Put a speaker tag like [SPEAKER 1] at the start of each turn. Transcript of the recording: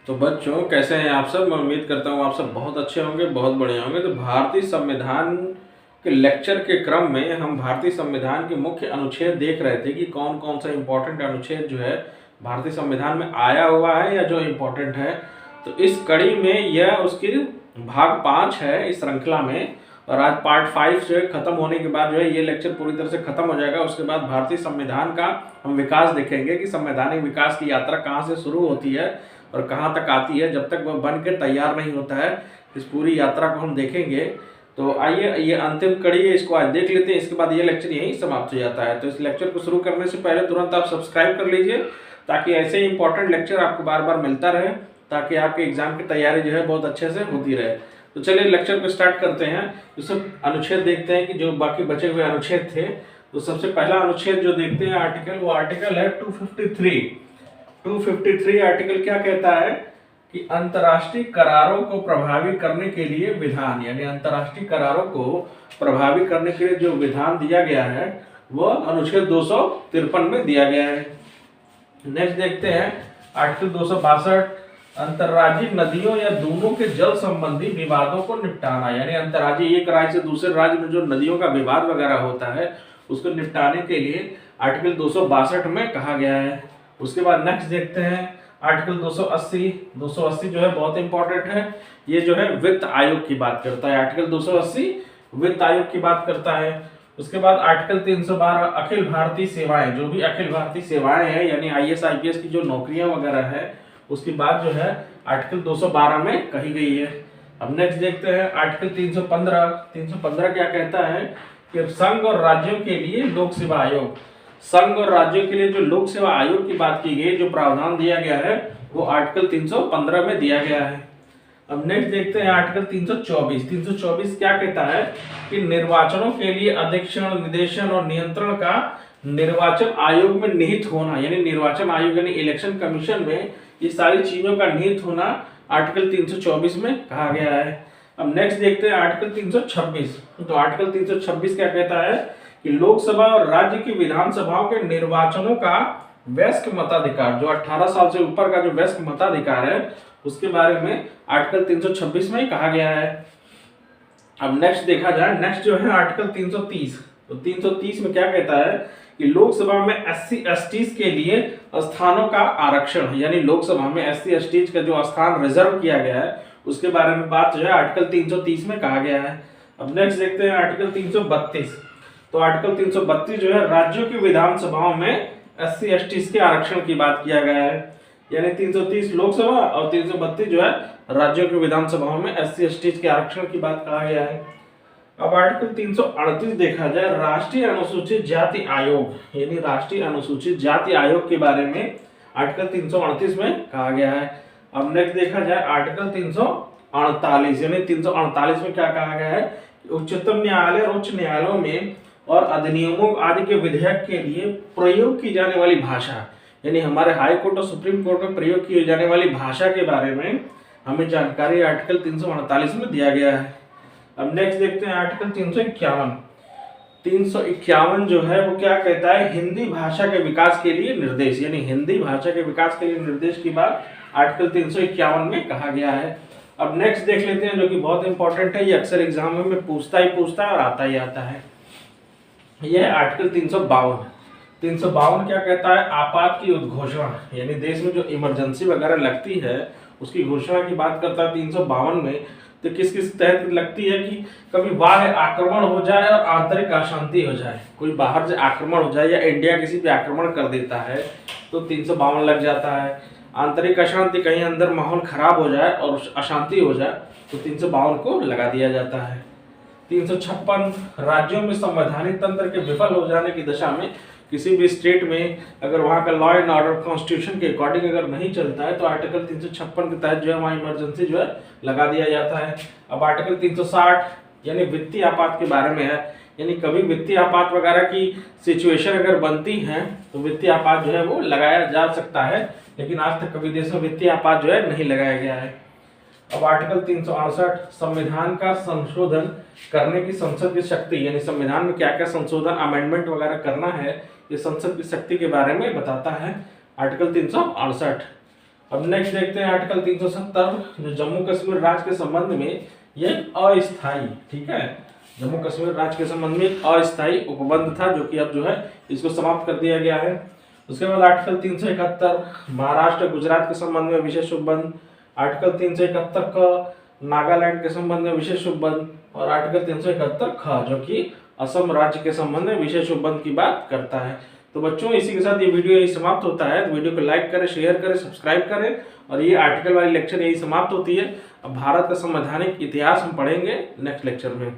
[SPEAKER 1] तो बच्चों कैसे हैं आप सब। मैं उम्मीद करता हूँ आप सब बहुत अच्छे होंगे, बहुत बढ़िया होंगे। तो भारतीय संविधान के लेक्चर के क्रम में हम भारतीय संविधान के मुख्य अनुच्छेद देख रहे थे कि कौन कौन सा इम्पोर्टेंट अनुच्छेद जो है भारतीय संविधान में आया हुआ है या जो इम्पोर्टेंट है। तो इस कड़ी में यह उसकी भाग 5 है इस श्रृंखला में। और आज पार्ट 5 जो है खत्म होने के बाद जो है ये लेक्चर पूरी तरह से खत्म हो जाएगा। उसके बाद भारतीय संविधान का हम विकास देखेंगे कि संवैधानिक विकास की यात्रा कहाँ से शुरू होती है और कहाँ तक आती है। जब तक वह बन के तैयार नहीं होता है इस पूरी यात्रा को हम देखेंगे। तो आइए ये अंतिम कड़ी है, इसको आज देख लेते हैं। इसके बाद ये लेक्चर यहीं समाप्त हो जाता है। तो इस लेक्चर को शुरू करने से पहले तुरंत आप सब्सक्राइब कर लीजिए ताकि ऐसे ही इंपॉर्टेंट लेक्चर आपको बार बार मिलता रहे, ताकि आपके एग्जाम की तैयारी जो है बहुत अच्छे से होती रहे। तो चलिए लेक्चर को स्टार्ट करते हैं। तो सब अनुच्छेद देखते हैं कि जो बाकी बचे हुए अनुच्छेद थे। तो सबसे पहला अनुच्छेद जो देखते हैं आर्टिकल, वो आर्टिकल है 253। 253 आर्टिकल क्या कहता है कि अंतर्राष्ट्रीय करारों को प्रभावी करने के लिए विधान, यानी अंतर्राष्ट्रीय करारों को प्रभावी करने के लिए जो विधान दिया गया है वह अनुच्छेद 253 में दिया गया है। नेक्स्ट देखते हैं आर्टिकल 262, अंतर्राज्यीय नदियों या दोनों के जल संबंधी विवादों को निपटाना, यानी अंतर्राज्यीय एक राज्य से दूसरे राज्य में जो नदियों का विवाद वगैरह होता है उसको निपटाने के लिए आर्टिकल 262 में कहा गया है। उसके बाद नेक्स्ट देखते हैं आर्टिकल 280। 280 जो है बहुत इंपॉर्टेंट है। ये जो है वित्त आयोग की बात करता है। आर्टिकल 280 वित्त आयोग की बात करता है। उसके बाद आर्टिकल 312 अखिल भारतीय सेवाएं, जो भी अखिल भारतीय सेवाएं हैं यानी IAS IPS की जो नौकरियां वगैरह है उसकी बात जो है आर्टिकल 212 में कही गई है। अब नेक्स्ट देखते हैं आर्टिकल 315। 315 क्या कहता है कि संघ और राज्यों के लिए लोक सेवा आयोग, संघ और राज्यों के लिए जो लोक सेवा आयोग की बात की गई, जो प्रावधान दिया गया है वो आर्टिकल 315 में दिया गया है। अब नेक्स्ट देखते हैं आर्टिकल 324। 324 क्या कहता है कि निर्वाचनों के लिए अध्यक्षण, निदेशन और नियंत्रण का निर्वाचन आयोग में निहित होना, यानी निर्वाचन आयोग यानी इलेक्शन कमीशन में ये सारी चीजों का निहित होना आर्टिकल 324 में कहा गया है। अब नेक्स्ट देखते हैं आर्टिकल 326। तो आर्टिकल 326 क्या कहता है कि लोकसभा और राज्य की विधानसभाओं के निर्वाचनों का वयस्क मताधिकार, जो 18 साल से ऊपर का जो वयस्क मताधिकार है उसके बारे में आर्टिकल 326 में कहा गया है। अब नेक्स्ट देखा जाए, नेक्स्ट जो है आर्टिकल 330। तो 330 में क्या कहता है कि लोकसभा में SC STs के लिए स्थानों का आरक्षण, यानी लोकसभा में SC STs का जो स्थान रिजर्व किया गया है उसके बारे में बात जो है आर्टिकल 330 में कहा गया है। अब नेक्स्ट देखते हैं आर्टिकल 332। तो आर्टिकल 332 जो है राज्यों की विधानसभाओं में SC STs के आरक्षण की बात किया गया है, यानी 330 लोकसभा और 332 जो है राज्यों की विधानसभाओं में SC STs के आरक्षण की बात कहा गया है। अब आर्टिकल 338 देखा जाए, राष्ट्रीय अनुसूचित जाति आयोग, यानी राष्ट्रीय अनुसूचित जाति आयोग के बारे में आर्टिकल 338 में कहा गया है। अब नेक्स्ट देखा जाए आर्टिकल 348, यानी 348 में क्या कहा गया है, उच्चतम न्यायालय और उच्च न्यायालयों में और अधिनियमों आदि के विधेयक के लिए प्रयोग की जाने वाली भाषा, यानी हमारे हाई कोर्ट और सुप्रीम कोर्ट में प्रयोग की जाने वाली भाषा के बारे में हमें जानकारी आर्टिकल 348 में दिया गया है। अब नेक्स्ट देखते हैं आर्टिकल 351। 351 जो है वो क्या कहता है, हिंदी भाषा के विकास के लिए निर्देश, यानी हिंदी भाषा के विकास के लिए निर्देश की बात आर्टिकल 351 में कहा गया है। अब नेक्स्ट देख लेते हैं जो कि बहुत इंपॉर्टेंट है, ये अक्सर एग्जाम में पूछता है और आता ही आता है। यह आर्टिकल 352। 352 क्या कहता है, आपात की उद्घोषणा, यानी देश में जो इमरजेंसी वगैरह लगती है उसकी घोषणा की बात करता है 352 में। तो किस किस तहत लगती है कि कभी बाह्य आक्रमण हो जाए और आंतरिक अशांति हो जाए, कोई बाहर से आक्रमण हो जाए या इंडिया किसी पे आक्रमण कर देता है तो 352 लग जाता है। आंतरिक अशांति, कहीं अंदर माहौल खराब हो जाए और अशांति हो जाए तो 352 को लगा दिया जाता है। 356, राज्यों में संवैधानिक तंत्र के विफल हो जाने की दशा में किसी भी स्टेट में अगर वहाँ का लॉ एंड ऑर्डर कॉन्स्टिट्यूशन के अकॉर्डिंग अगर नहीं चलता है तो आर्टिकल 356 के तहत जो है वहाँ इमरजेंसी जो है लगा दिया जाता है। अब आर्टिकल 360 यानी वित्तीय आपात के बारे में है, यानी कभी वित्तीय आपात वगैरह की सिचुएशन अगर बनती है तो वित्तीय आपात जो है वो लगाया जा सकता है, लेकिन आज तक कभी देश में वित्तीय आपात जो है नहीं लगाया गया है। अब आर्टिकल 368 संविधान का संशोधन करने की संसद की शक्ति, यानी संविधान में क्या क्या संशोधन अमेंडमेंट वगैरह करना है ये संसद की शक्ति के बारे में बताता है आर्टिकल 368। अब नेक्स्ट देखते हैं आर्टिकल 370 जो जम्मू कश्मीर राज्य के संबंध में ये अस्थाई, ठीक है, जम्मू कश्मीर राज्य के संबंध में एक अस्थाई उपबंध था जो कि अब जो है इसको समाप्त कर दिया गया है। उसके बाद आर्टिकल 371 महाराष्ट्र गुजरात के संबंध में विशेष उपबंध, आर्टिकल 371 का नागालैंड के संबंध में विशेष उपबंध और आर्टिकल 371 ख जो कि असम राज्य के संबंध में विशेष उपबंध की बात करता है। तो बच्चों इसी के साथ ये वीडियो यही समाप्त होता है। तो वीडियो को लाइक करें, शेयर करें, सब्सक्राइब करें और ये आर्टिकल वाली लेक्चर यही समाप्त होती है। अब भारत का संवैधानिक इतिहास हम पढ़ेंगे नेक्स्ट लेक्चर में।